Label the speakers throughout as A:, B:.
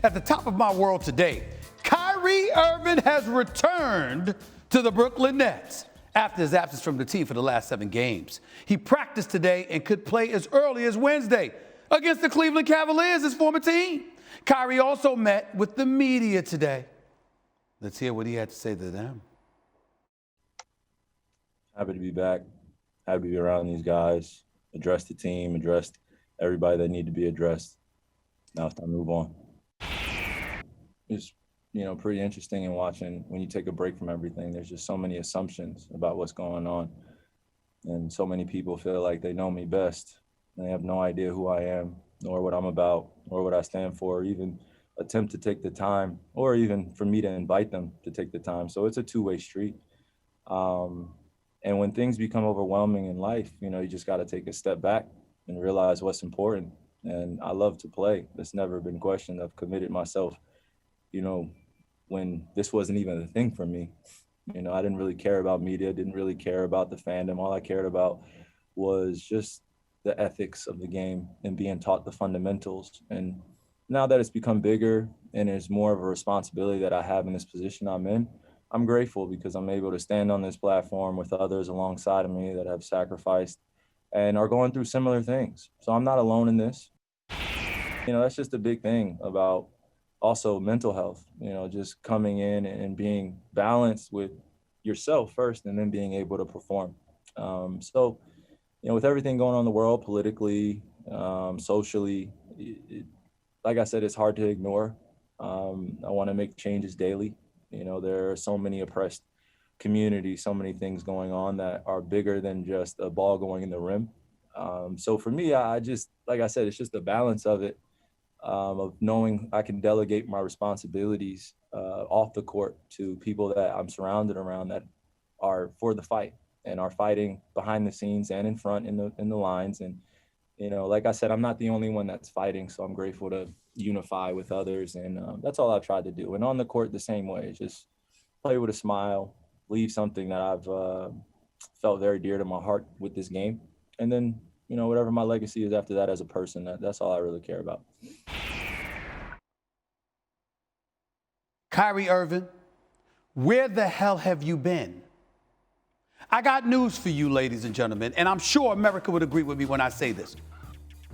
A: At the top of my world today, Kyrie Irving has returned to the Brooklyn Nets after his absence from the team for the last 7 games. He practiced today and could play as early as Wednesday against the Cleveland Cavaliers, his former team. Kyrie also met with the media today. Let's hear what he had to say to them.
B: Happy to be back. Happy to be around these guys, address the team, address everybody that need to be addressed. Now it's time to move on. It's, pretty interesting in watching when you take a break from everything. There's just so many assumptions about what's going on. And so many people feel like they know me best. And they have no idea who I am, nor what I'm about, or what I stand for, or even attempt to take the time, or even for me to invite them to take the time. So it's a two-way street. And when things become overwhelming in life, you just got to take a step back and realize what's important. And I love to play. That's never been questioned. I've committed myself, when this wasn't even a thing for me. I didn't really care about media, didn't really care about the fandom. All I cared about was just the ethics of the game and being taught the fundamentals. And now that it's become bigger and there's more of a responsibility that I have in this position I'm in, I'm grateful because I'm able to stand on this platform with others alongside of me that have sacrificed and are going through similar things. So I'm not alone in this. That's just a big thing about also mental health, just coming in and being balanced with yourself first and then being able to perform. So with everything going on in the world, politically, socially, like I said, it's hard to ignore. I want to make changes daily. There are so many oppressed communities, so many things going on that are bigger than just a ball going in the rim. So for me, I just, like I said, it's just a balance of it, of knowing I can delegate my responsibilities off the court to people that I'm surrounded around that are for the fight and are fighting behind the scenes and in front in the lines. And, like I said, I'm not the only one that's fighting. So I'm grateful to unify with others. And that's all I've tried to do. And on the court, the same way, just play with a smile, leave something that I've felt very dear to my heart with this game. And then, whatever my legacy is after that as a person, that's all I really care about.
A: Kyrie Irving, where the hell have you been? I got news for you, ladies and gentlemen, and I'm sure America would agree with me when I say this.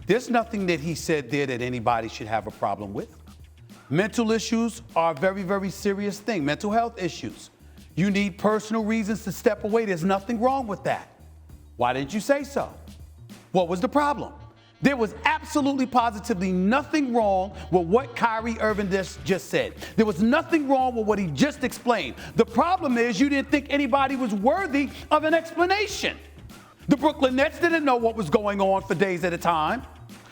A: There's nothing that he said there that anybody should have a problem with. Mental issues are a very, very serious thing. Mental health issues. You need personal reasons to step away. There's nothing wrong with that. Why didn't you say so? What was the problem? There was absolutely positively nothing wrong with what Kyrie Irving just said. There was nothing wrong with what he just explained. The problem is you didn't think anybody was worthy of an explanation. The Brooklyn Nets didn't know what was going on for days at a time.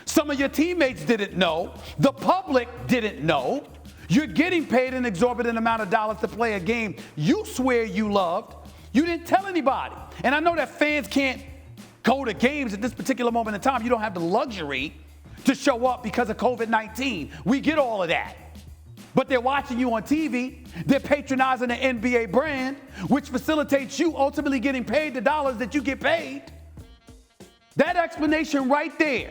A: Some of your teammates didn't know. The public didn't know. You're getting paid an exorbitant amount of dollars to play a game you swear you loved. You didn't tell anybody. And I know that fans can't go to games at this particular moment in time. You don't have the luxury to show up because of COVID-19. We get all of that. But they're watching you on TV. They're patronizing the NBA brand, which facilitates you ultimately getting paid the dollars that you get paid. That explanation right there,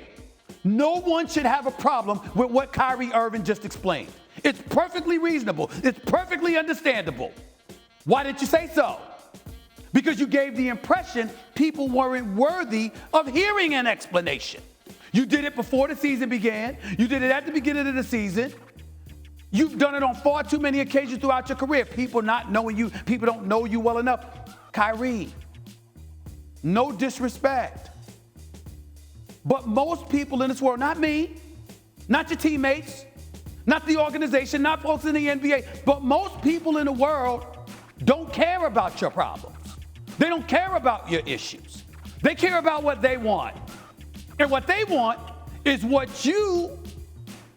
A: no one should have a problem with what Kyrie Irving just explained. It's perfectly reasonable. It's perfectly understandable. Why didn't you say so? Because you gave the impression people weren't worthy of hearing an explanation. You did it before the season began. You did it at the beginning of the season. You've done it on far too many occasions throughout your career. People not knowing you, people don't know you well enough. Kyrie, no disrespect, but most people in this world, not me, not your teammates, not the organization, not folks in the NBA, but most people in the world don't care about your problems. They don't care about your issues. They care about what they want. And what they want is what you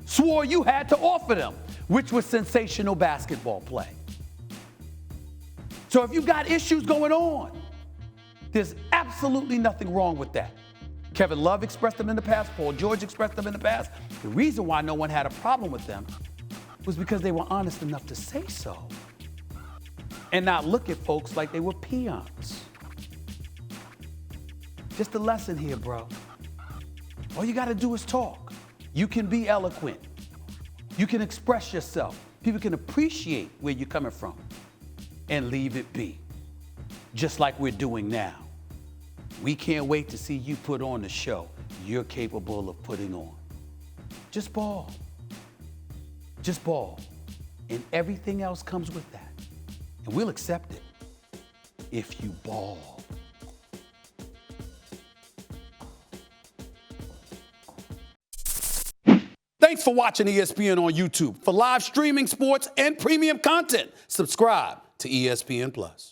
A: swore you had to offer them, which was sensational basketball play. So if you got issues going on, there's absolutely nothing wrong with that. Kevin Love expressed them in the past. Paul George expressed them in the past. The reason why no one had a problem with them was because they were honest enough to say so and not look at folks like they were peons. Just a lesson here, bro. All you got to do is talk. You can be eloquent. You can express yourself. People can appreciate where you're coming from and leave it be, just like we're doing now. We can't wait to see you put on the show you're capable of putting on. Just ball. Just ball. And everything else comes with that. And we'll accept it if you ball. Thanks for watching ESPN on YouTube. For live streaming sports and premium content, subscribe to ESPN+.